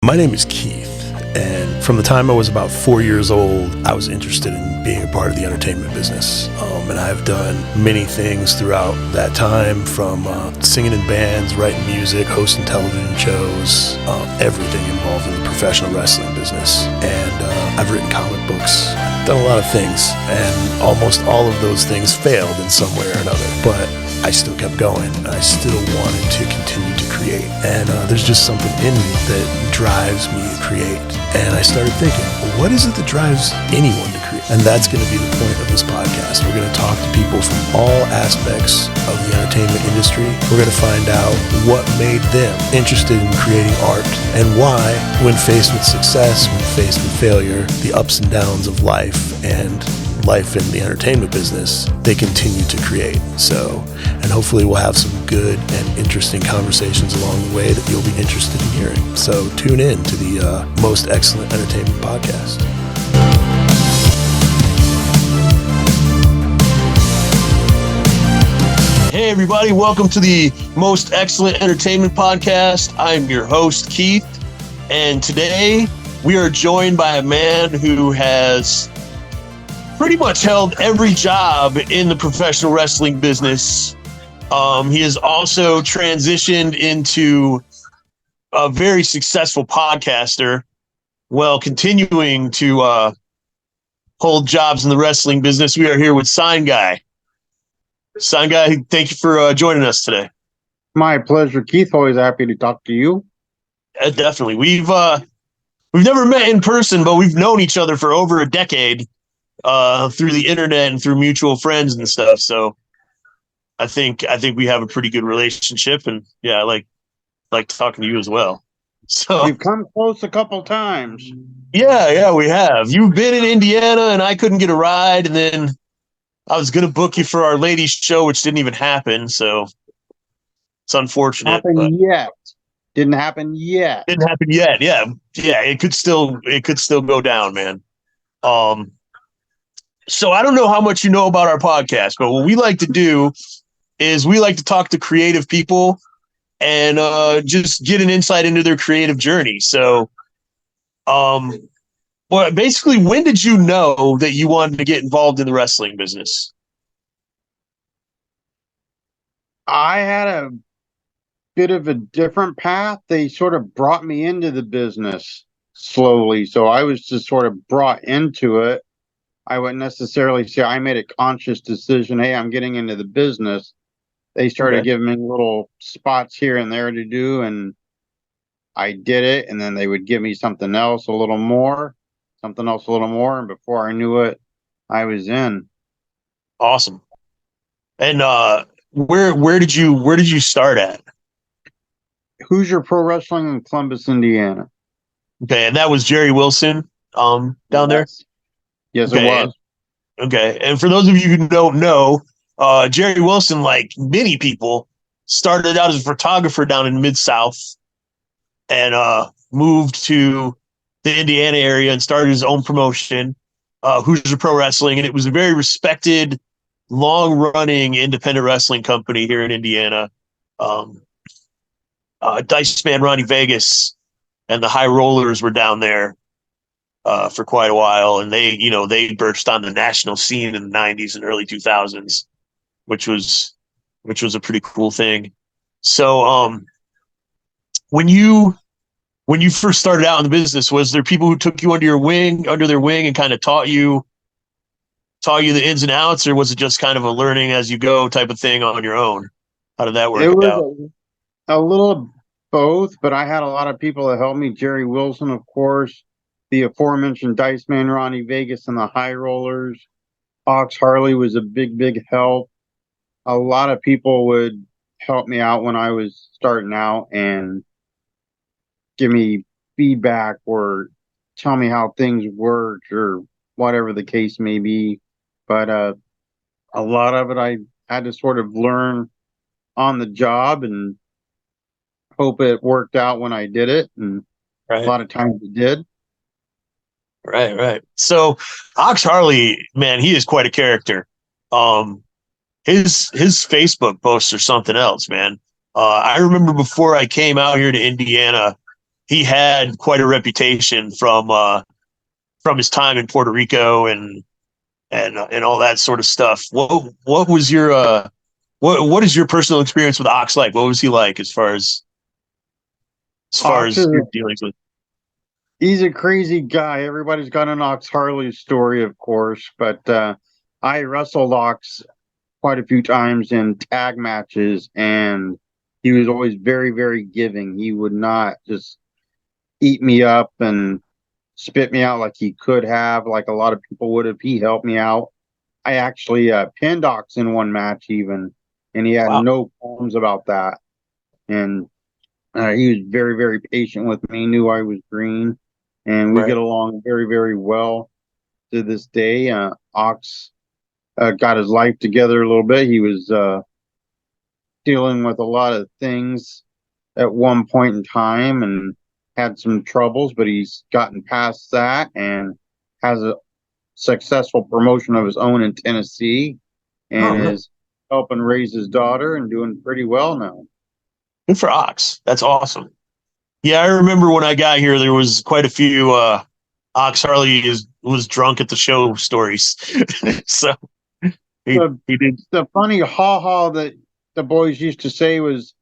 My name is Keith, and from the time I was about 4 years old, I was interested in being a part of the entertainment business. And I've done many things throughout that time, from singing in bands, writing music, hosting television shows, everything involved in the professional wrestling business. And I've written comic books, done a lot of things, and almost all of those things failed in some way or another. But I still kept going. I still wanted to continue to create. And there's just something in me that drives me to create. And I started thinking, well, what is it that drives anyone to create? And that's going to be the point of this podcast. We're going to talk to people from all aspects of the entertainment industry. We're going to find out what made them interested in creating art, and why, when faced with success, when faced with failure, the ups and downs of life and life in the entertainment business, they continue to create. So, and hopefully we'll have some good and interesting conversations along the way that you'll be interested in hearing. So tune in to the Most Excellent Entertainment Podcast. Hey everybody, welcome to the Most Excellent Entertainment Podcast. I'm your host, Keith, and today we are joined by a man who has pretty much held every job in the professional wrestling business. He has also transitioned into a very successful podcaster while continuing to hold jobs in the wrestling business. We are here with Sign Guy. Sign Guy, thank you for joining us today. My pleasure, Keith. Always happy to talk to you. Definitely. We've never met in person, but we've known each other for over a decade. Through the internet and through mutual friends and stuff. So I think we have a pretty good relationship, and yeah, I like talking to you as well. So we've come close a couple times. Yeah, we have. You've been in Indiana and I couldn't get a ride, and then I was gonna book you for our ladies show, which didn't even happen, so it's unfortunate. Didn't happen yet. Yeah. It could still go down, man. So I don't know how much you know about our podcast, but what we like to do is we like to talk to creative people and just get an insight into their creative journey. So, basically, when did you know that you wanted to get involved in the wrestling business? I had a bit of a different path. They sort of brought me into the business slowly, so I was just sort of brought into it. I wouldn't necessarily say I made a conscious decision, hey, I'm getting into the business. They started giving me little spots here and there to do, and I did it, and then they would give me something else a little more, and before I knew it, I was in. Awesome. And where did you start at? Hoosier Pro Wrestling in Columbus, Indiana. Okay, and that was Jerry Wilson down there? Yes, it was. Okay. And for those of you who don't know, Jerry Wilson, like many people, started out as a photographer down in Mid-South and moved to the Indiana area and started his own promotion, Hoosier Pro Wrestling. And it was a very respected, long-running independent wrestling company here in Indiana. Dice Man Ronnie Vegas and the High Rollers were down there for quite a while, and they burst on the national scene in the 90s and early 2000s, which was a pretty cool thing. So when you first started out in the business, was there people who took you under their wing and kind of taught you the ins and outs, or was it just kind of a learning as you go type of thing on your own? How did that work out? A little of both, but I had a lot of people that helped me. Jerry Wilson, of course, the aforementioned Dice Man Ronnie Vegas and the High Rollers. Ox Harley was a big help. A lot of people would help me out when I was starting out and give me feedback or tell me how things worked or whatever the case may be. But a lot of it I had to sort of learn on the job and hope it worked out when I did it. And a lot of times it did. Right. So Ox Harley, man, he is quite a character. His Facebook posts are something else, man. I remember before I came out here to Indiana, he had quite a reputation from his time in Puerto Rico and all that sort of stuff. What was your what is your personal experience with Ox like? What was he like as far Ox as is your dealings with? he's a crazy guy. Everybody's got an Ox Harley story, of course, but I wrestled Ox quite a few times in tag matches, and he was always very, very giving. He would not just eat me up and spit me out like he could have, like a lot of people would if he helped me out. I actually pinned Ox in one match, even, and he had Wow, no qualms about that. And he was very, very patient with me, knew I was green, and we right. get along very, very well to this day. Ox got his life together a little bit. He was dealing with a lot of things at one point in time and had some troubles, but he's gotten past that and has a successful promotion of his own in Tennessee Oh, and no. is helping raise his daughter and doing pretty well now. Good for Ox. That's awesome. Yeah, I remember when I got here, there was quite a few Ox Harley was drunk at the show stories. So The he did the funny ha ha that the boys used to say was,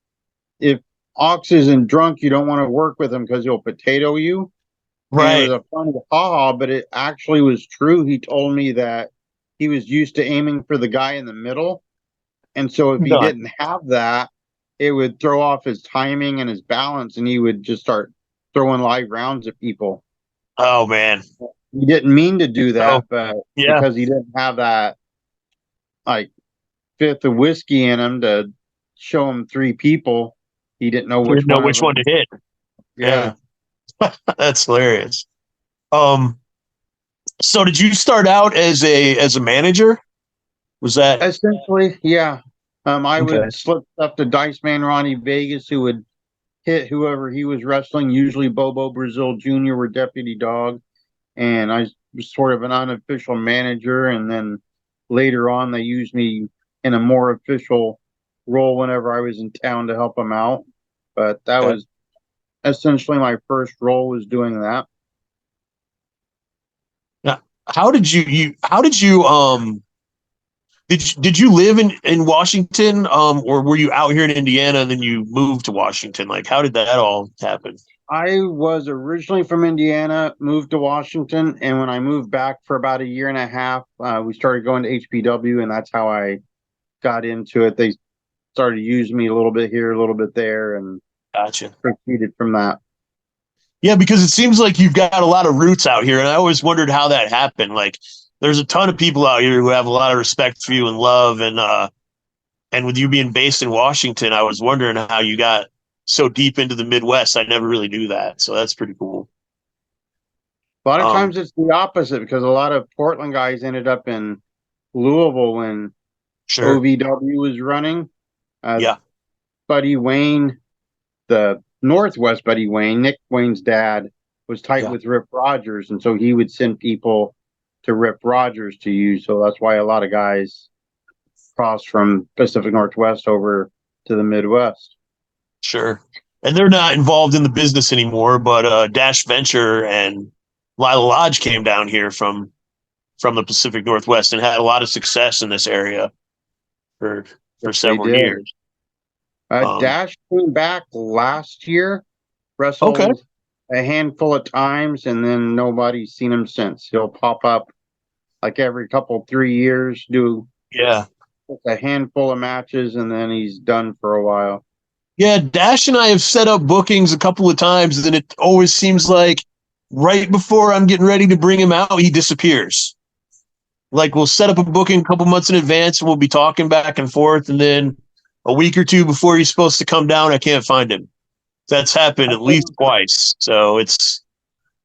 if Ox isn't drunk, you don't want to work with him because he'll potato you. And it was right. a funny ha ha, but it actually was true. He told me that he was used to aiming for the guy in the middle. And so if he Done. didn't have that, it would throw off his timing and his balance, and he would just start throwing live rounds at people. Oh man. He didn't mean to do Oh that, but yeah. because he didn't have that like fifth of whiskey in him to show him three people, he didn't know He which didn't know one of which one them. to hit. Yeah, Yeah. that's hilarious. Um, so did you start out as a manager? Was that Essentially, yeah. I okay? would slip stuff to Dice Man Ronnie Vegas, who would hit whoever he was wrestling, usually Bobo Brazil Jr. or Deputy Dog. And I was sort of an unofficial manager. And then later on, they used me in a more official role whenever I was in town to help them out. But that Okay. was essentially my first role, was doing that. Now, how did you did you live in Washington or were you out here in Indiana and then you moved to Washington? Like how did that all happen? I was originally from Indiana, moved to Washington, and when I moved back for about a year and a half, we started going to HPW, and that's how I got into it. They started using me a little bit here, a little bit there, and Gotcha. proceeded from that. Yeah, because it seems like you've got a lot of roots out here, and I always wondered how that happened. Like, there's a ton of people out here who have a lot of respect for you and love, and with you being based in Washington, I was wondering how you got so deep into the Midwest. I never really knew that, so that's pretty cool. A lot of Um, times it's the opposite because a lot of Portland guys ended up in Louisville when sure, OVW was running. Uh, yeah, Buddy Wayne, the Northwest Buddy Wayne, Nick Wayne's dad, was tight yeah, with Rip Rogers, and so he would send people to Rip Rogers to use. So that's why a lot of guys crossed from Pacific Northwest over to the Midwest. sure. And they're not involved in the business anymore, but Dash Venture and Lila Lodge came down here from the Pacific Northwest and had a lot of success in this area for Yes, for they several did. years. Um, Dash came back last year, okay, wrestled a handful of times, and then nobody's seen him since. He'll pop up like every couple, 3 years, do yeah. a handful of matches, and then he's done for a while. Yeah, Dash and I have set up bookings a couple of times, and it always seems like right before I'm getting ready to bring him out, he disappears. Like we'll set up a booking a couple months in advance, and we'll be talking back and forth, and then a week or two before he's supposed to come down, I can't find him. That's happened at least twice. So it's,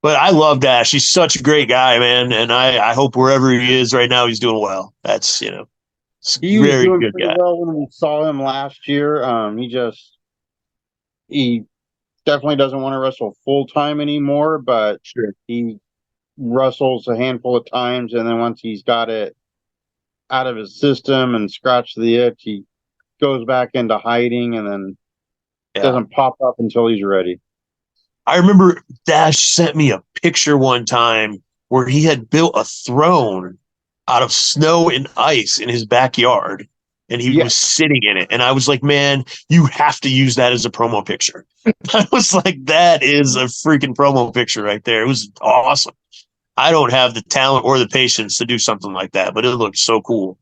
but I love Dash. He's such a great guy, man, and I hope wherever he is right now, he's doing well. That's it's a He was very doing good pretty guy. well when we saw him last year. He definitely doesn't want to wrestle full time anymore, but Sure. he wrestles a handful of times, and then once he's got it out of his system and scratched the itch, he goes back into hiding and then Yeah. doesn't pop up until he's ready. I remember Dash sent me a picture one time where he had built a throne out of snow and ice in his backyard, and he Yeah, was sitting in it. And I was like, man, you have to use that as a promo picture. I was like, that is a freaking promo picture right there. It was awesome. I don't have the talent or the patience to do something like that, but it looked so cool.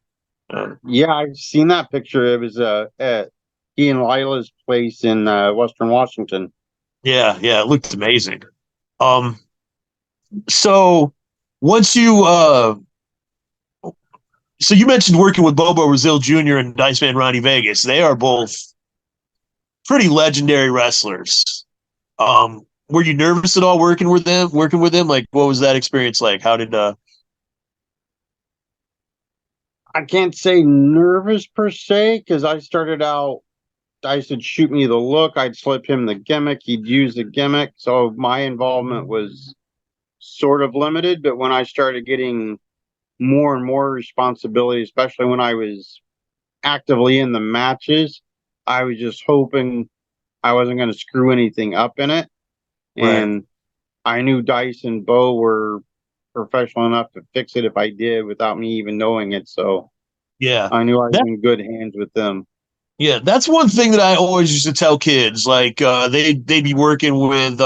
yeah, I've seen that picture. It was at he and Lila's place in Western Washington. Yeah, it looked amazing. Um, so once you so you mentioned working with Bobo Brazil Jr. and Dice Man Ronnie Vegas. They are both pretty legendary wrestlers. Were you nervous at all working with them? Like, what was that experience like? How did I can't say nervous per se because I started out. Dice would shoot me the look. I'd slip him the gimmick. He'd use the gimmick. So my involvement was sort of limited. But when I started getting more and more responsibility, especially when I was actively in the matches, I was just hoping I wasn't going to screw anything up in it. right? And I knew Dice and Bo were professional enough to fix it if I did without me even knowing it. So Yeah. I knew I was That in good hands with them. yeah, that's one thing that I always used to tell kids. Like they'd be working with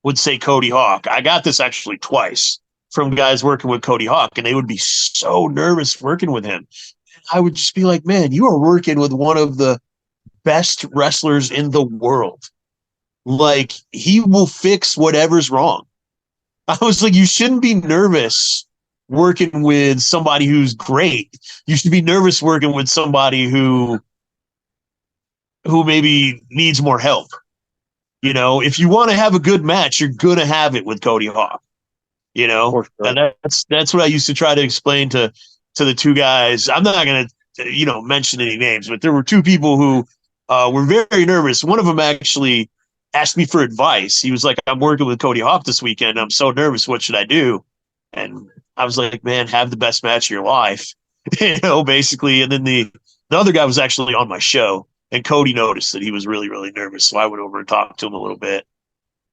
would say Cody Hawk. I got this actually twice from guys working with Cody Hawk, and they would be so nervous working with him. I would just be like, man, you are working with one of the best wrestlers in the world. Like, he will fix whatever's wrong. I was like, you shouldn't be nervous working with somebody who's great. You should be nervous working with somebody who maybe needs more help. You know, if you want to have a good match, you're gonna have it with Cody Hawk. You know, For sure. and that's what I used to try to explain to the two guys. I'm not gonna mention any names, but there were two people who were very nervous. One of them actually asked me for advice. He was like, "I'm working with Cody Hawk this weekend. I'm so nervous. What should I do?" And I was like, "Man, have the best match of your life." Basically. And then the other guy was actually on my show, and Cody noticed that he was really, really nervous. So I went over and talked to him a little bit,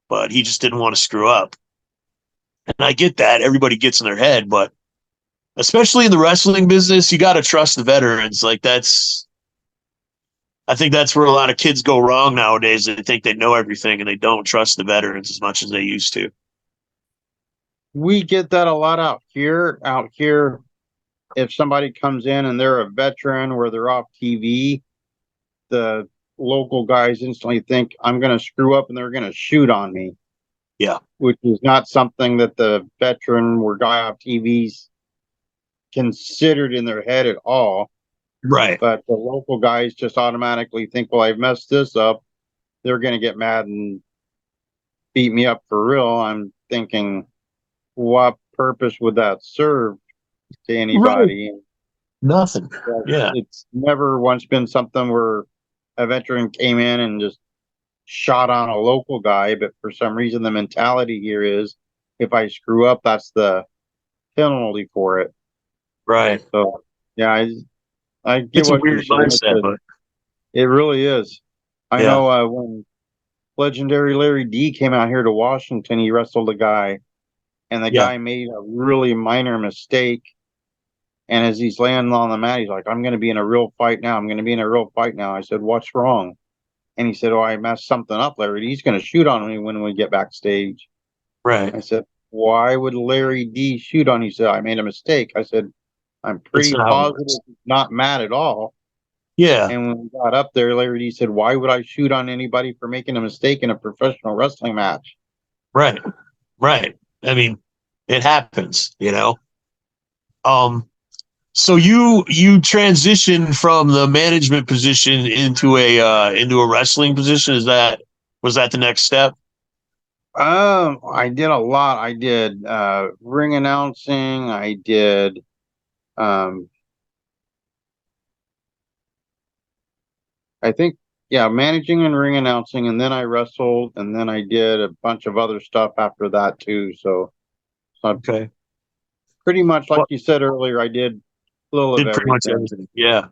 but he just didn't want to screw up. And I get that. Everybody gets in their head, but especially in the wrestling business, you got to trust the veterans. Like, I think that's where a lot of kids go wrong nowadays. They think they know everything and they don't trust the veterans as much as they used to. We get that a lot out here. Out here, if somebody comes in and they're a veteran where they're off TV, the local guys instantly think I'm going to screw up and they're going to shoot on me. Yeah. Which is not something that the veteran or guy off TV's considered in their head at all. Right. But the local guys just automatically think, well, I've messed this up. They're going to get mad and beat me up for real. I'm thinking, what purpose would that serve to anybody? Right. Nothing. Yeah. It's never once been something where a veteran came in and just shot on a local guy, but for some reason the mentality here is if I screw up, that's the penalty for it. Right. So yeah, I get It's a what you're weird saying. mindset, but It really is. I yeah. know when legendary Larry D came out here to Washington, he wrestled a guy, and the Yeah. guy made a really minor mistake. And as he's laying on the mat, he's like, I'm going to be in a real fight now. I'm going to be in a real fight now. I said, what's wrong? And he said, oh, I messed something up, Larry. He's going to shoot on me when we get backstage. Right. I said, why would Larry D shoot on you? He said, I made a mistake. I said, I'm pretty positive he's not mad at all. Yeah. And when we got up there, Larry D said, why would I shoot on anybody for making a mistake in a professional wrestling match? Right. Right. I mean, it happens, So you transitioned from the management position into a wrestling position. Was that the next step? I did a lot. I did ring announcing. I did I think managing and ring announcing, and then I wrestled, and then I did a bunch of other stuff after that too. So Okay. pretty much like you said earlier, I did a little of Pretty much everything. everything. Yeah.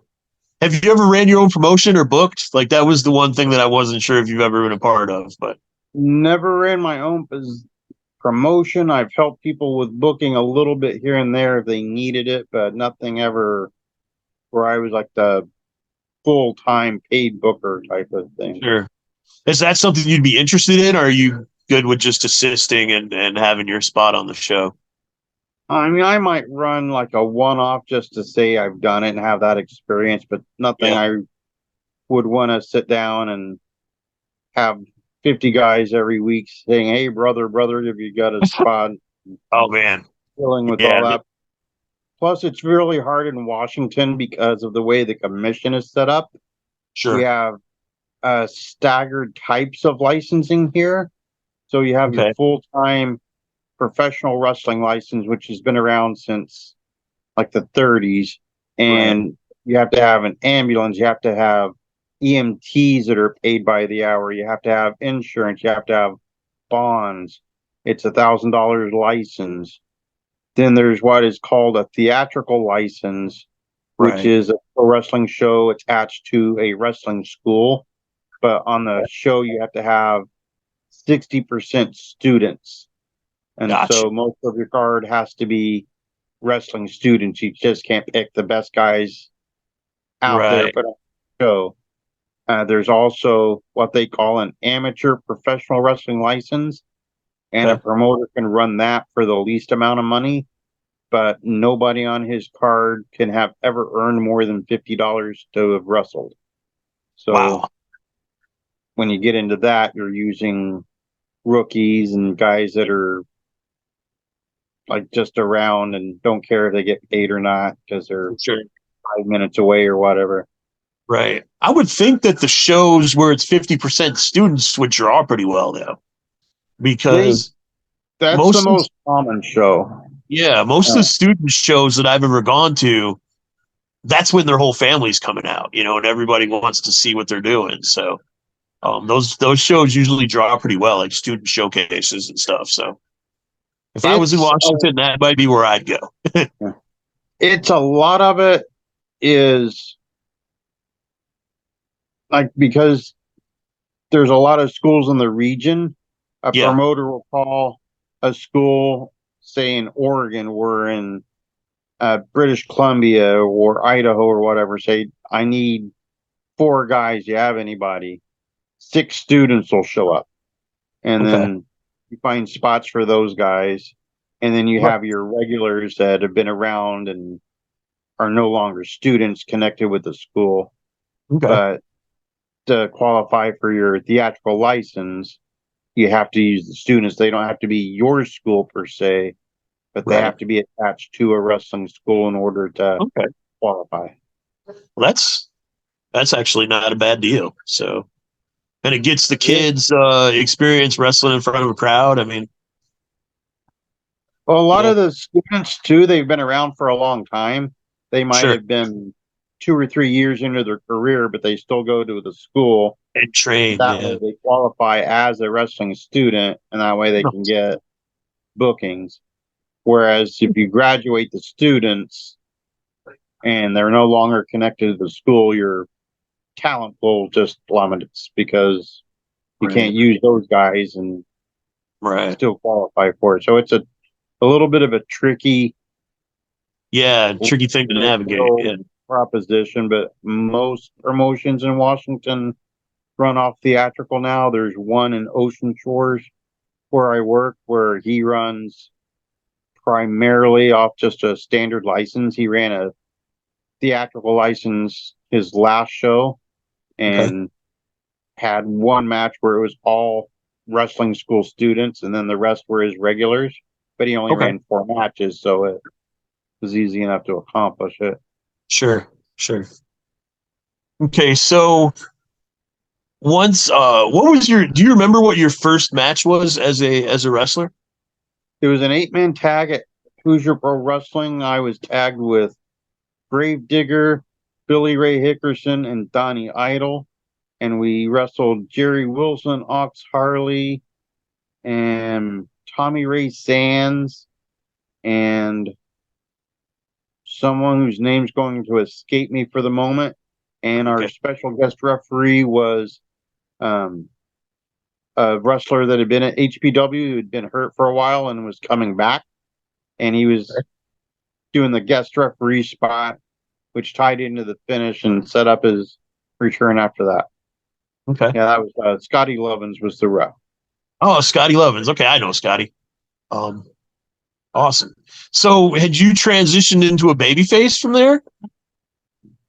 Have you ever ran your own promotion or booked? Like, that was the one thing that I wasn't sure if you've ever been a part of, but Never ran my own promotion. I've helped people with booking a little bit here and there if they needed it, but nothing ever where I was like the full-time paid booker type of thing. Sure. Is that something you'd be interested in, or are you good with just assisting and having your spot on the show? I mean, I might run like a one-off just to say I've done it and have that experience, but nothing Yeah. I would want to sit down and have 50 guys every week saying, "Hey, brother, have you got a spot?" Oh man. Dealing with Yeah. all that. Plus, it's really hard in Washington because of the way the commission is set up. We Sure. have staggered types of licensing here. So you have your Okay. full-time professional wrestling license, which has been around since like the 30s, Right. and you have to have an ambulance, you have to have EMTs that are paid by the hour, you have to have insurance, you have to have bonds. It's $1,000 license. Then there's what is called a theatrical license, which Right. is a pro wrestling show attached to a wrestling school. But on the show, you have to have 60% students. And Gotcha. so most of your card has to be wrestling students. You just can't pick the best guys out there, Right. but show. There's also what they call an amateur professional wrestling license, and a Okay. promoter can run that for the least amount of money, but nobody on his card can have ever earned more than $50 to have wrestled. So Wow. when you get into that, you're using rookies and guys that are like just around and don't care if they get paid or not because they're Sure. 5 minutes away or whatever. Right. I would think that the shows where it's 50% students would draw pretty well though, They because That's the most of the, most common show. yeah, most of Uh, the student shows that I've ever gone to, that's when their whole family's coming out, and everybody wants to see what they're doing. So those shows usually draw pretty well, like student showcases and stuff. So if I was in it's Washington, that might be where I'd go. it's a lot of it is like because there's a lot of schools in the region. A Yeah. promoter will call a school, say in Oregon, or in British Columbia or Idaho or whatever. Say, I need 4 guys. You have anybody? 6 students will show up, and Okay. then you find spots for those guys, and then you Right. have your regulars that have been around and are no longer students connected with the school. Okay. But to qualify for your theatrical license, you have to use the students. They don't have to be your school per se, but they Right. have to be attached to a wrestling school in order to Okay. qualify. Well, that's actually not a bad deal. So, and it gets the Yeah. kids experience wrestling in front of a crowd. I mean, Well, a lot yeah, of the students too, they've been around for a long time. They might sure. have been 2 or 3 years into their career, but they still go to the school. And train, That yeah. way they qualify as a wrestling student, and that way they No, can get bookings. Whereas if you graduate the students and they're no longer connected to the school, your talent pool just plummets because you right, can't use those guys and right. still qualify for it. So it's a little bit of a tricky Yeah, tricky thing to navigate. legal Yeah. proposition, but most promotions in Washington run off theatrical now. There's one in Ocean Shores where I work where he runs primarily off just a standard license. He ran a theatrical license his last show Okay. and had one match where it was all wrestling school students and then the rest were his regulars. But he only Okay. ran 4 matches, so it was easy enough to accomplish it. Sure. Sure. Okay. So once, what was do you remember what your first match was as a wrestler? It was an 8-man tag at Hoosier Pro Wrestling. I was tagged with Gravedigger, Billy Ray Hickerson, and Donnie Idol. And we wrestled Jerry Wilson, Ox Harley, and Tommy Ray Sands, and someone whose name's going to escape me for the moment. And our Okay. special guest referee was a wrestler that had been at HPW, who had been hurt for a while and was coming back, and he was doing the guest referee spot, which tied into the finish and set up his return after that. Okay. Yeah, that was Scotty Lovins was the ref. Oh, Scotty Lovins. Okay, I know Scotty. Awesome. So, had you transitioned into a babyface from there?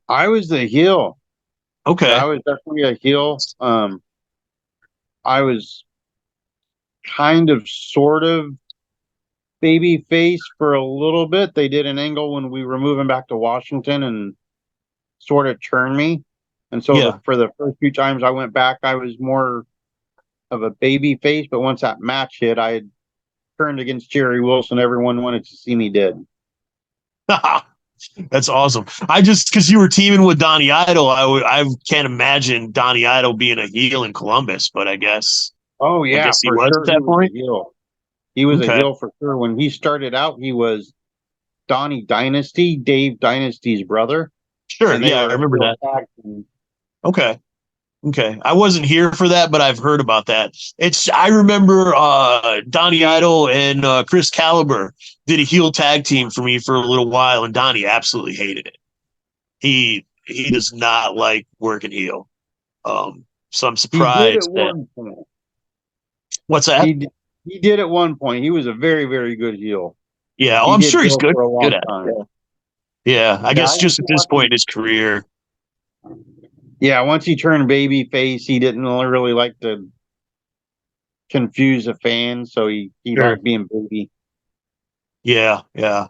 I was the heel. Okay. Yeah, I was definitely a heel. I was kind of sort of baby face for a little bit. They did an angle when we were moving back to Washington and sort of turned me. And so Yeah. for the first few times I went back, I was more of a baby face. But once that match hit, I had turned against Jerry Wilson. Everyone wanted to see me dead. That's awesome. I just, because you were teaming with Donnie Idol, I can't imagine Donnie Idol being a heel in Columbus, but I guess Oh I yeah, guess he for was sure. at that point. He was a Okay. heel for sure. When he started out, he was Donnie Dynasty, Dave Dynasty's brother. Sure. And they Yeah, I were a remember heel that. tag team. Okay. Okay. I wasn't here for that, but I've heard about that. I remember Donnie Idol and Chris Caliber did a heel tag team for me for a little while, and Donnie absolutely hated it. He does not like working heel. So I'm He did at surprised that one point. what's that? He did at one point. He was a very, very good heel. Yeah, He I'm did sure he's heel good. for a Good long at time. it. Yeah, I guess I just used at to this watch point him. in his career. Yeah, once he turned baby face, he didn't really like to confuse a fan, so he Sure. liked being baby. Yeah, yeah.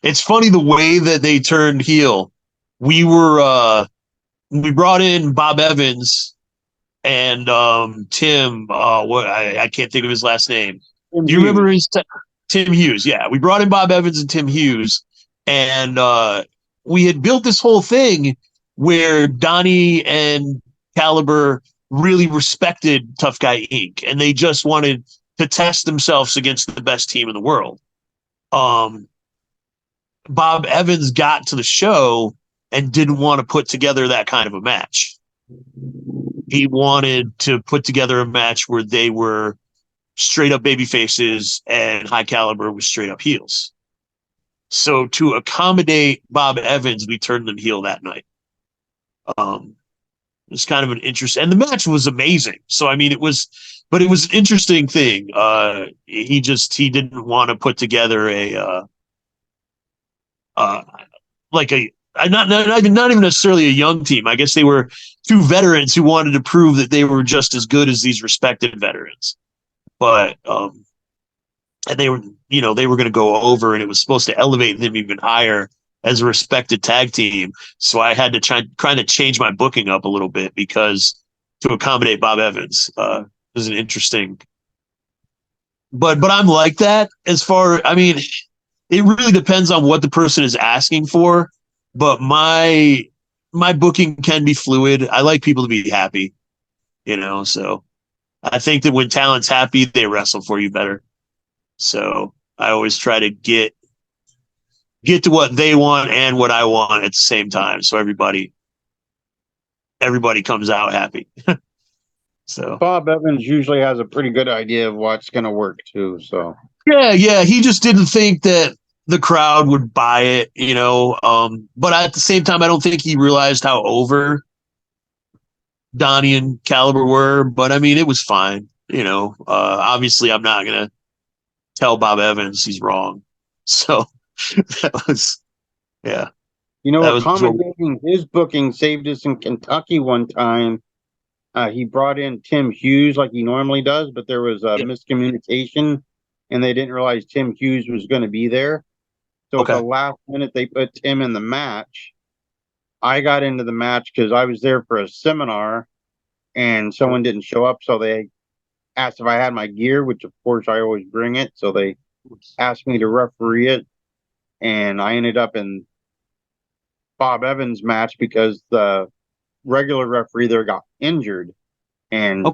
It's funny the way that they turned heel. We brought in Bob Evans and Tim. What I can't think of his last name. Tim Do you remember Hughes. Tim Hughes? Yeah, we brought in Bob Evans and Tim Hughes, and we had built this whole thing where Donnie and Caliber really respected Tough Guy Inc. and they just wanted to test themselves against the best team in the world. Um, Bob Evans got to the show and didn't want to put together that kind of a match. He wanted to put together a match where they were straight up baby faces and High Caliber was straight up heels. So to accommodate Bob Evans, we turned them heel that night. It was kind of an interest, and the match was amazing. So I mean, it was an interesting thing. He didn't want to put together a like a not even necessarily a young team. I guess they were two veterans who wanted to prove that they were just as good as these respected veterans. But and they were going to go over, and it was supposed to elevate them even higher as a respected tag team. So I had to try to change my booking up a little bit because to accommodate Bob Evans. It was an interesting. But I'm like that as far. I mean, it really depends on what the person is asking for. But my booking can be fluid. I like people to be happy, So I think that when talent's happy, they wrestle for you better. So I always try to get to what they want and what I want at the same time. So everybody comes out happy. So Bob Evans usually has a pretty good idea of what's going to work too. So yeah. He just didn't think that the crowd would buy it, But at the same time, I don't think he realized how over Donnie and Caliber were. But I mean, it was fine. Obviously, I'm not gonna tell Bob Evans he's wrong. So that was, yeah. Accommodating his booking saved us in Kentucky one time. He brought in Tim Hughes like he normally does, but there was a miscommunication, and they didn't realize Tim Hughes was going to be there. So at the last minute, they put Tim in the match. I got into the match because I was there for a seminar, and someone didn't show up, so they asked if I had my gear, which of course I always bring it. So they asked me to referee it, and I ended up in Bob Evans' match because the regular referee there got injured, and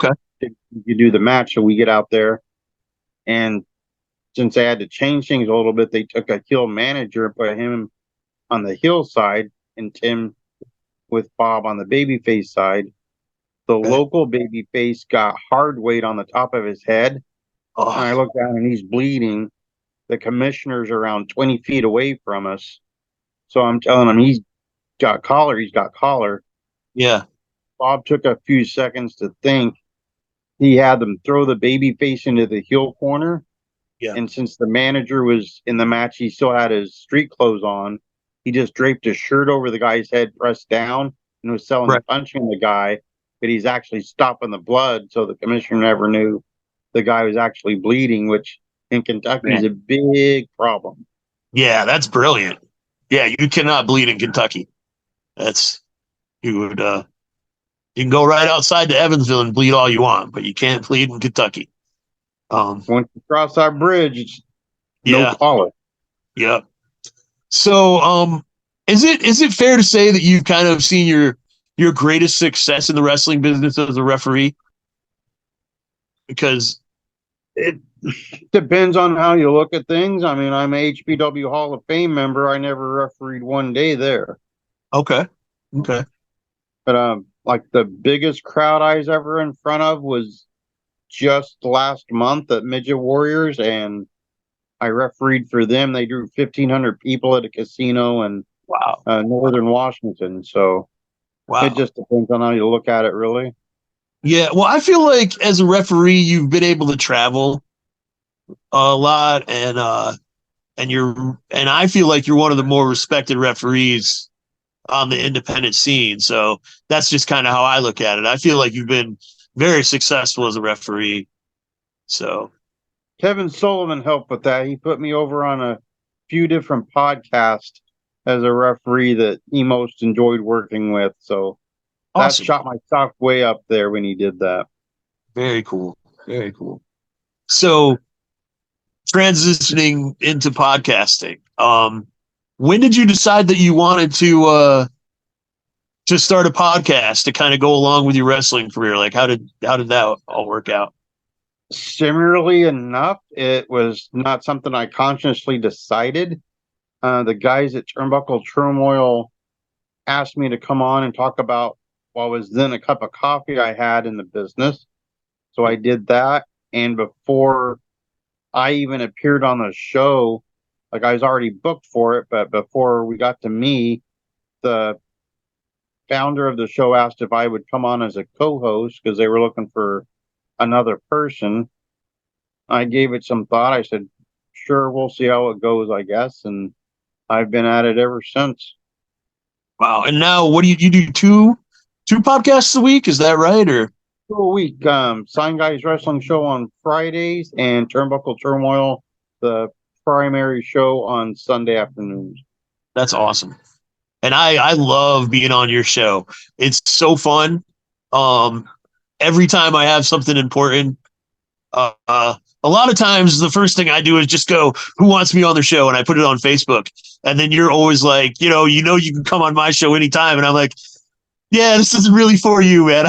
you do the match. So we get out there, and since they had to change things a little bit, they took a heel manager and put him on the heel side and Tim with Bob on the babyface side. The Okay. local baby face got hard weight on the top of his head. And I Oh, look down and he's bleeding. The commissioner's around 20 feet away from us. So I'm telling him he's got collar. He's got collar. yeah. Bob took a few seconds to think. He had them throw the baby face into the heel corner. Yeah. And since the manager was in the match, he still had his street clothes on. He just draped his shirt over the guy's head, pressed down, and was selling Right. punching the guy. But he's actually stopping the blood, so the commissioner never knew the guy was actually bleeding, which in Kentucky is a big problem. Yeah, that's brilliant. Yeah, you cannot bleed in Kentucky. That's you would you can go right outside to Evansville and bleed all you want, but you can't bleed in Kentucky. Once you cross that bridge, it's Yeah, no collar. yeah. So, is it fair to say that you've kind of seen your greatest success in the wrestling business as a referee? Because It depends on how you look at things. I mean, I'm a HPW Hall of Fame member. I never refereed one day there. okay, okay, But like the biggest crowd I was ever in front of was just last month at Midget Warriors, and I refereed for them. They drew 1,500 people at a casino in wow, northern Washington. So it wow. just depends on how you look at it, really. Yeah, well, I feel like as a referee, you've been able to travel a lot, and I feel like you're one of the more respected referees on the independent scene. So that's just kind of how I look at it. I feel like you've been very successful as a referee. So Kevin Sullivan helped with that. He put me over on a few different podcasts as a referee that he most enjoyed working with. So that awesome. shot my stock way up there when he did that. Very cool. Very cool. So transitioning into podcasting. When did you decide that you wanted to start a podcast to kind of go along with your wrestling career? Like how did that all work out? Similarly enough, it was not something I consciously decided. The guys at Turnbuckle Turmoil asked me to come on and talk about what was then a cup of coffee I had in the business. So I did that. And before I even appeared on the show, like I was already booked for it, but before we got to me, the founder of the show asked if I would come on as a co-host because they were looking for another person. I gave it some thought. I said, sure, we'll see how it goes, I guess. And I've been at it ever since. Wow. And now what do you do two podcasts a week? Is that right? Or A week, Sign Guys Wrestling Show on Fridays and Turnbuckle Turmoil, the primary show on Sunday afternoons. that's awesome. And I love being on your show. It's so fun. Um, every time I have something important, a lot of times the first thing I do is just go, "Who wants me on their show?" and I put it on Facebook. And then you're always like, you can come on my show anytime, and I'm like, "Yeah, this isn't really for you, man.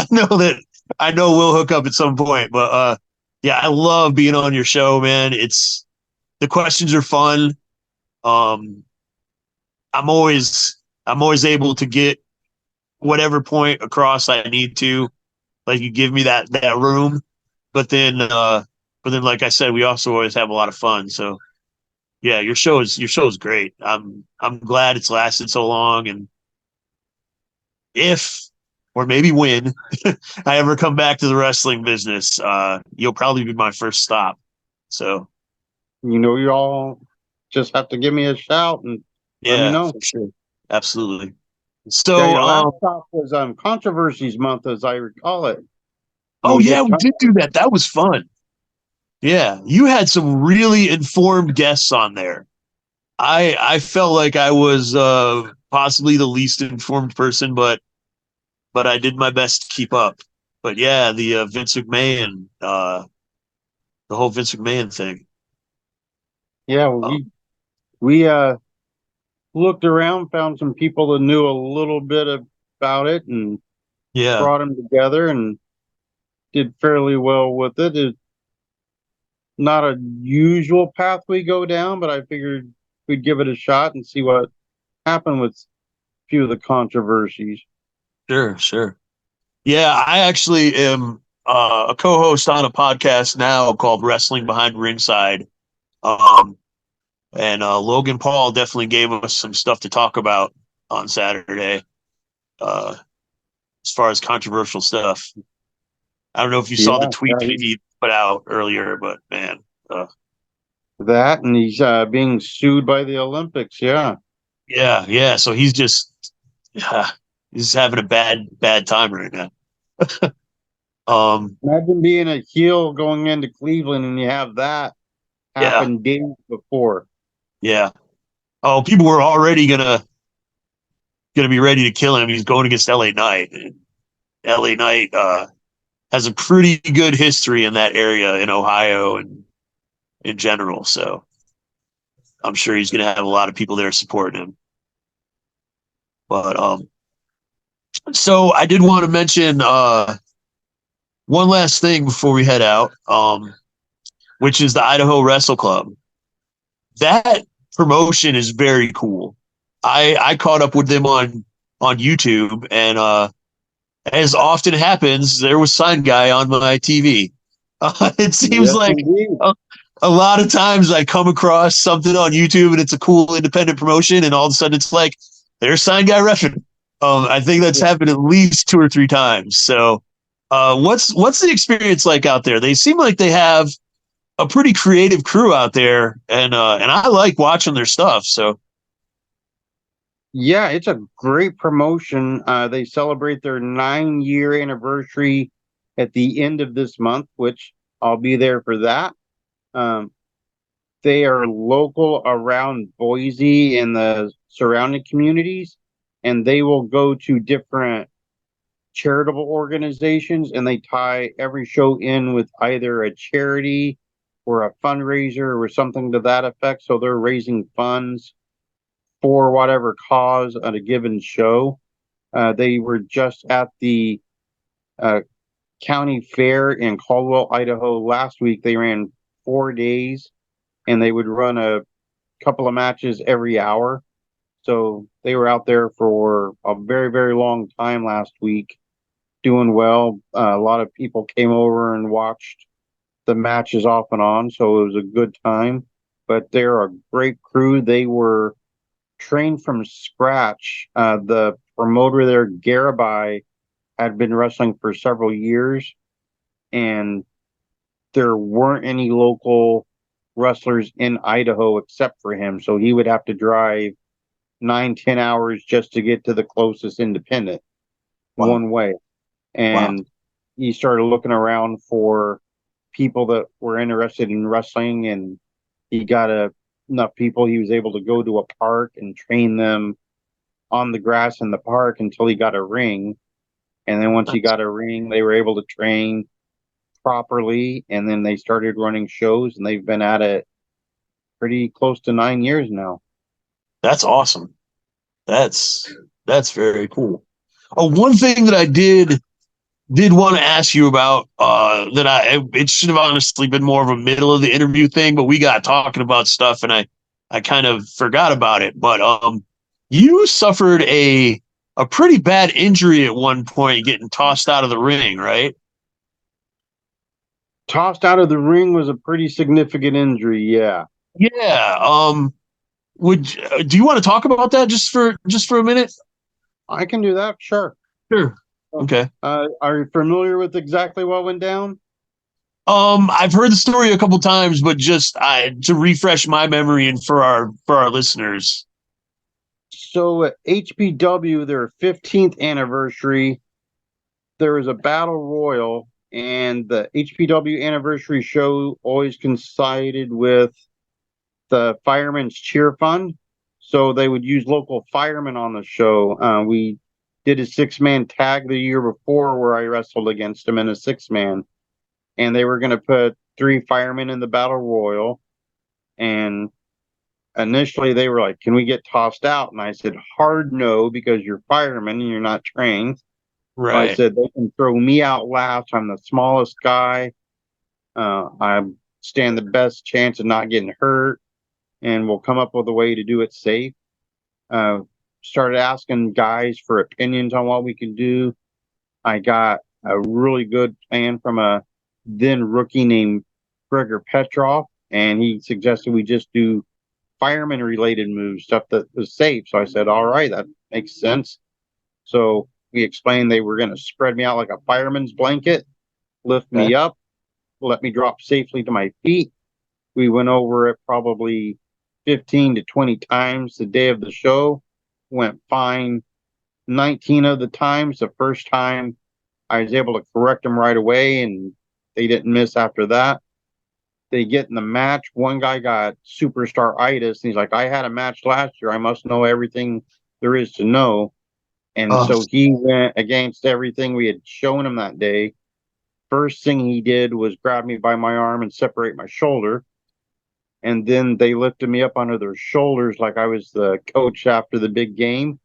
I know we'll hook up at some point, but yeah, I love being on your show, man. It's the questions are fun. Um, I'm always able to get whatever point across I need to. Like you give me that room, but then like I said, we also always have a lot of fun. So yeah, your show is great. I'm glad it's lasted so long, and if or maybe when I ever come back to the wrestling business, you'll probably be my first stop. So You all just have to give me a shout and let me yeah, know. for sure, absolutely. Yeah, So your last stop was Controversies Month, as I recall it. And oh we yeah, did we did do that. That was fun. Yeah, you had some really informed guests on there. I felt like I was possibly the least informed person, but I did my best to keep up. But yeah, the Vince McMahon, the whole Vince McMahon thing. Yeah, Uh, we looked around, found some people that knew a little bit about it, and yeah, brought them together and did fairly well with it. It's not a usual path we go down, but I figured we'd give it a shot and see what happened with a few of the controversies. sure, sure. Yeah, I actually am a co-host on a podcast now called Wrestling Behind Ringside. Um, and Logan Paul definitely gave us some stuff to talk about on Saturday, uh, as far as controversial stuff. I don't know if you saw the Yeah, tweet that he put out earlier, but man, uh, that and he's being sued by the Olympics. Yeah. yeah, yeah. So he's just he's having a bad time right now. Um, Imagine being a heel going into Cleveland and you have that yeah, happen days before. yeah. Oh, people were already gonna be ready to kill him. He's going against LA Knight. And LA Knight has a pretty good history in that area in Ohio and in general. So I'm sure he's gonna have a lot of people there supporting him. But so I did want to mention one last thing before we head out, which is the Idaho Wrestle Club. That promotion is very cool. I caught up with them on YouTube, and as often happens, there was Sign Guy on my TV. It seems Yes, like indeed. a lot of times I come across something on YouTube and it's a cool independent promotion, and all of a sudden it's like there's Sign Guy reffing. I think that's happened at least 2 or 3 times. So, what's the experience like out there? They seem like they have a pretty creative crew out there, and I like watching their stuff. So, Yeah, it's a great promotion. They celebrate their 9-year anniversary at the end of this month, which I'll be there for that. Um, they are local around Boise and the surrounding communities, and they will go to different charitable organizations and they tie every show in with either a charity or a fundraiser or something to that effect. So they're raising funds for whatever cause at a given show. They were just at the uh, county fair in Caldwell, Idaho last week. They ran 4 days and they would run a couple of matches every hour. So they were out there for a very, very long time last week, doing well. A lot of people came over and watched the matches off and on. So it was a good time. But they're a great crew. They were trained from scratch. The promoter there, Garabai, had been wrestling for several years, and there weren't any local wrestlers in Idaho except for him. So he would have to drive 9, 10 hours just to get to the closest independent wow, one way. wow, And he started looking around for people that were interested in wrestling, and he got enough people. He was able to go to a park and train them on the grass in the park until he got a ring. And then once he got a ring, they were able to train properly. And then they started running shows, and they've been at it pretty close to 9 years now. that's awesome. That's very cool. Oh, one thing that I did want to ask you about that it should have honestly been more of a middle of the interview thing, but we got talking about stuff and I kind of forgot about it. But you suffered a pretty bad injury at one point getting tossed out of the ring, right? Tossed out of the ring was a pretty significant injury. Yeah. Yeah. Would do you want to talk about that just for a minute? I can do that. Sure. Sure. Okay. Are you familiar with exactly what went down? I've heard the story a couple times, but just to refresh my memory and for our listeners. So at HPW, their 15th anniversary, there was a battle royal, and the HPW anniversary show always coincided with the Firemen's Cheer Fund. So they would use local firemen on the show. We did a 6-man tag the year before where I wrestled against them in a 6-man, and they were going to put 3 firemen in the battle royal. And initially they were like, "Can we get tossed out?" And I said, "Hard no, because you're firemen and you're not trained." I Right. said, "They can throw me out last. I'm the smallest guy. I stand the best chance of not getting hurt, and we'll come up with a way to do it safe." Uh, Started asking guys for opinions on what we could do. I got a really good plan from a then rookie named Gregor Petrov, and he suggested we just do fireman related moves, stuff that was safe. So I said, all right, that makes sense. So we explained they were going to spread me out like a fireman's blanket, lift me up, let me drop safely to my feet. We went over it probably 15 to 20 times the day of the show. Went fine 19 of the times. The first time I was able to correct them right away, and they didn't miss after that. They get in the match. One guy got superstar-itis, and he's like, I had a match last year. I must know everything there is to know. And so he went against everything we had shown him that day. First thing he did was grab me by my arm and separate my shoulder. And then they lifted me up under their shoulders like I was the coach after the big game.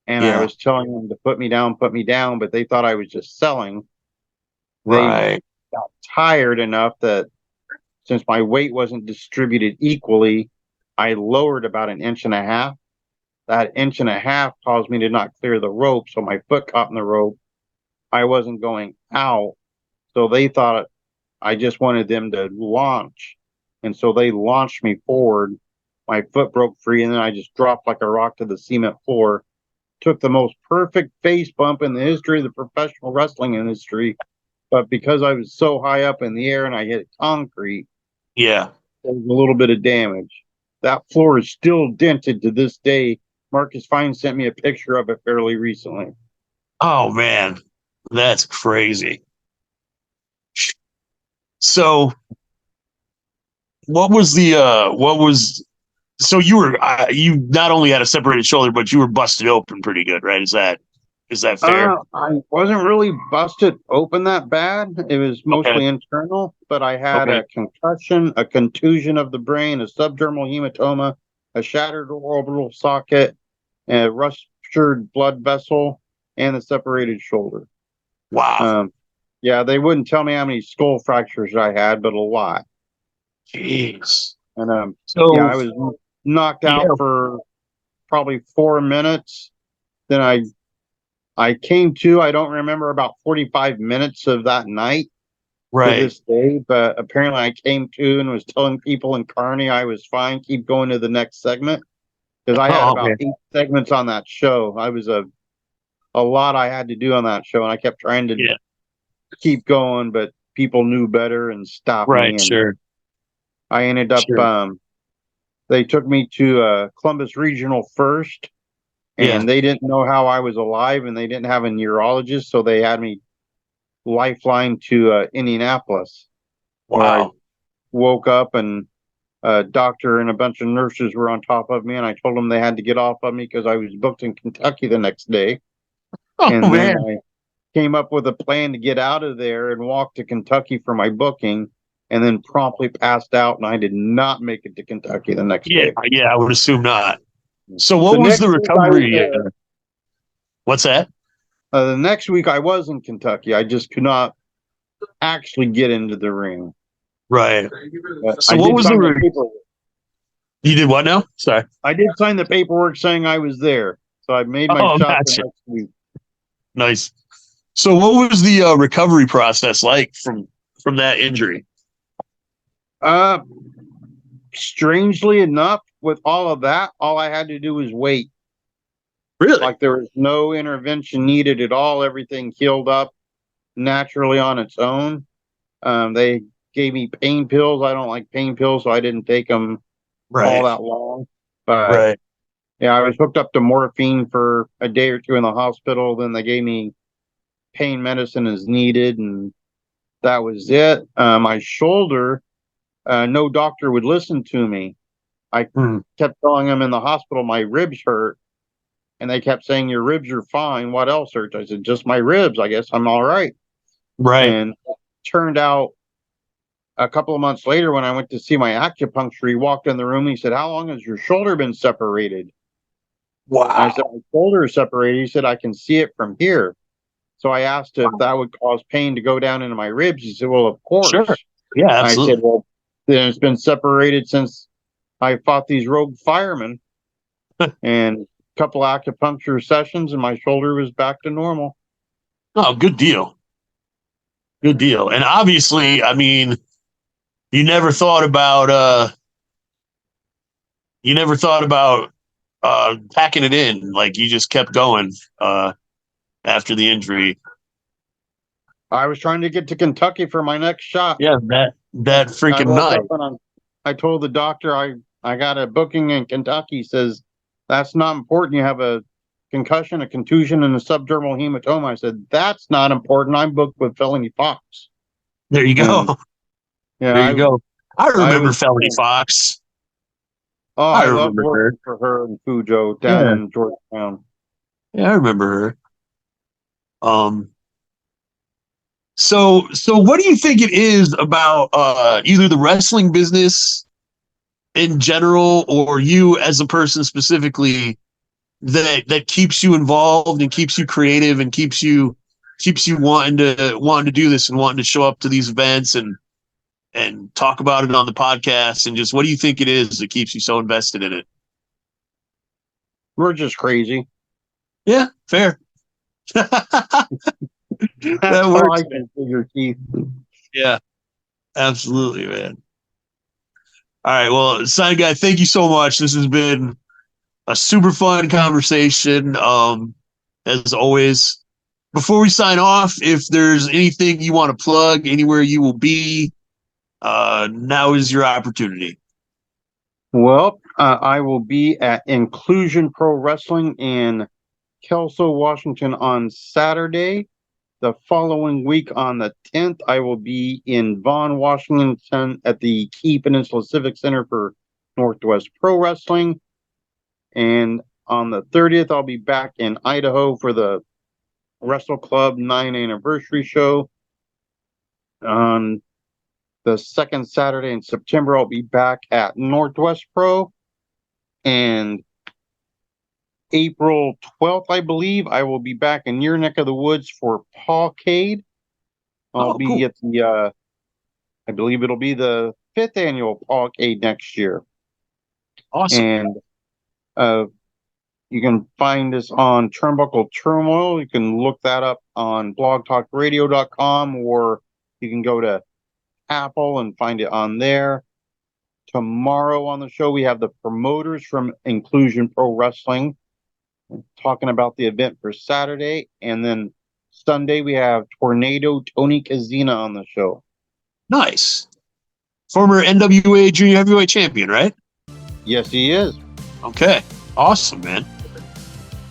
And I was telling them to put me down, but they thought I was just selling. They got tired enough that since my weight wasn't distributed equally, I lowered about an inch and a half. That inch and a half caused me to not clear the rope, so my foot caught in the rope. I wasn't going out, so they thought I just wanted them to launch. And so they launched me forward. My foot broke free, and then I just dropped like a rock to the cement floor. Took the most perfect face bump in the history of the professional wrestling industry. But because I was so high up in the air and I hit concrete, there was a little bit of damage. That floor is still dented to this day. Marcus Fine sent me a picture of it fairly recently. Oh man, that's crazy. So so you were you not only had a separated shoulder, but you were busted open pretty good, right? Is that fair? I wasn't really busted open that bad. It was mostly internal, but I had a concussion, a contusion of the brain, a subdermal hematoma, a shattered orbital socket, a ruptured blood vessel, and a separated shoulder. Wow. Yeah, they wouldn't tell me how many skull fractures I had, but a lot. Jeez. And so yeah, I was knocked out for probably 4 minutes. Then I came to, I don't remember about 45 minutes of that night to this day, but apparently I came to and was telling people in Kearney I was fine, keep going to the next segment. Because I had about 8 segments on that show. I was a lot I had to do on that show, and I kept trying to keep going, but people knew better and stopped me. And I ended up, they took me to Columbus Regional first. And they didn't know how I was alive, and they didn't have a neurologist, so they had me lifeline to Indianapolis. Where I woke up, and a doctor and a bunch of nurses were on top of me, and I told them they had to get off of me because I was booked in Kentucky the next day. Then I came up with a plan to get out of there and walk to Kentucky for my booking, and then promptly passed out, and I did not make it to Kentucky the next day. Yeah, I would assume not. So what was the recovery? What's that? The next week I was in Kentucky. I just could not actually get into the ring. Right. So what was the You did what now? Sorry. I did sign the paperwork saying I was there. So I made my shot the next week. Nice. So what was the recovery process like from that injury? Strangely enough, with all of that, all I had to do was wait. Really? Like there was no intervention needed at all. Everything healed up naturally on its own. They gave me pain pills. I don't like pain pills, so I didn't take them all that long. But yeah, I was hooked up to morphine for a day or two in the hospital. Then they gave me pain medicine as needed, and that was it. My shoulder, no doctor would listen to me. I kept telling them in the hospital my ribs hurt, and they kept saying, your ribs are fine. What else hurts? I said, just my ribs. I guess I'm all right. And it turned out a couple of months later when I went to see my acupuncture, he walked in the room and he said, how long has your shoulder been separated? Wow. And I said, my shoulder is separated. He said, I can see it from here. So I asked if that would cause pain to go down into my ribs. He said, well, of course. Sure. Yeah, absolutely. I said, well, then it's been separated since I fought these rogue firemen. And a couple acupuncture sessions, and my shoulder was back to normal. Oh, good deal. Good deal. And obviously, I mean, you never thought about packing it in. Like you just kept going after the injury. I was trying to get to Kentucky for my next shot. Yeah, that I freaking woke night. up and I told the doctor I got a booking in Kentucky. He says, that's not important. You have a concussion, a contusion, and a subdermal hematoma. I said, that's not important. I'm booked with Felony Fox. There you go. And, yeah, There you go. I remember was- Felony Fox. Oh, I I love remember her. working for her in Fujo down Yeah. in Georgetown. Yeah, I remember her. So what do you think it is about either the wrestling business in general or you as a person specifically that keeps you involved and keeps you creative and keeps you wanting to do this and wanting to show up to these events and talk about it on the podcast, and just what do you think it is that keeps you so invested in it? We're just crazy. Yeah, fair. That's all works, I can figure, Keith. Yeah, absolutely, man. All right, well, Sign Guy, thank you so much. This has been a super fun conversation. As always, before we sign off, if there's anything you want to plug, anywhere you will be, now is your opportunity. Well, I will be at Inclusion Pro Wrestling in Kelso, Washington on Saturday. The following week on the 10th, I will be in Vaughan, Washington at the Key Peninsula Civic Center for Northwest Pro Wrestling. And on the 30th, I'll be back in Idaho for the Wrestle Club 9th anniversary show. On the second Saturday in September, I'll be back at Northwest Pro. And April 12th, I believe, I will be back in your neck of the woods for Pawcade. I'll be cool. at the, I believe it'll be the 5th annual Pawcade next year. Awesome. And you can find us on Turnbuckle Turmoil. You can look that up on blogtalkradio.com, or you can go to Apple and find it on there. Tomorrow on the show, we have the promoters from Inclusion Pro Wrestling talking about the event for Saturday. And then Sunday, we have Tornado Tony Kazina on the show. Nice. Former NWA Junior Heavyweight Champion, right? Yes, he is. Okay. Awesome, man.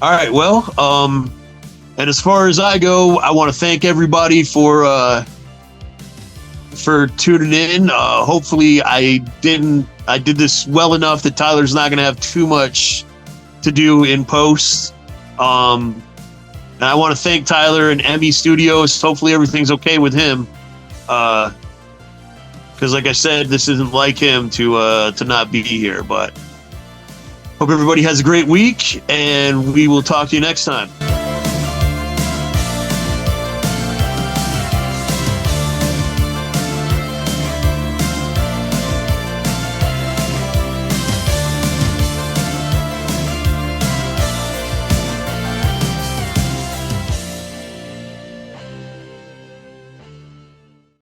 All right. Well, and as far as I go, I want to thank everybody for tuning in. Hopefully I did this well enough that Tyler's not going to have too much to do in post. And I want to thank Tyler and Emmy Studios. Hopefully everything's okay with him. Because like I said, this isn't like him to not be here, but hope everybody has a great week, and we will talk to you next time.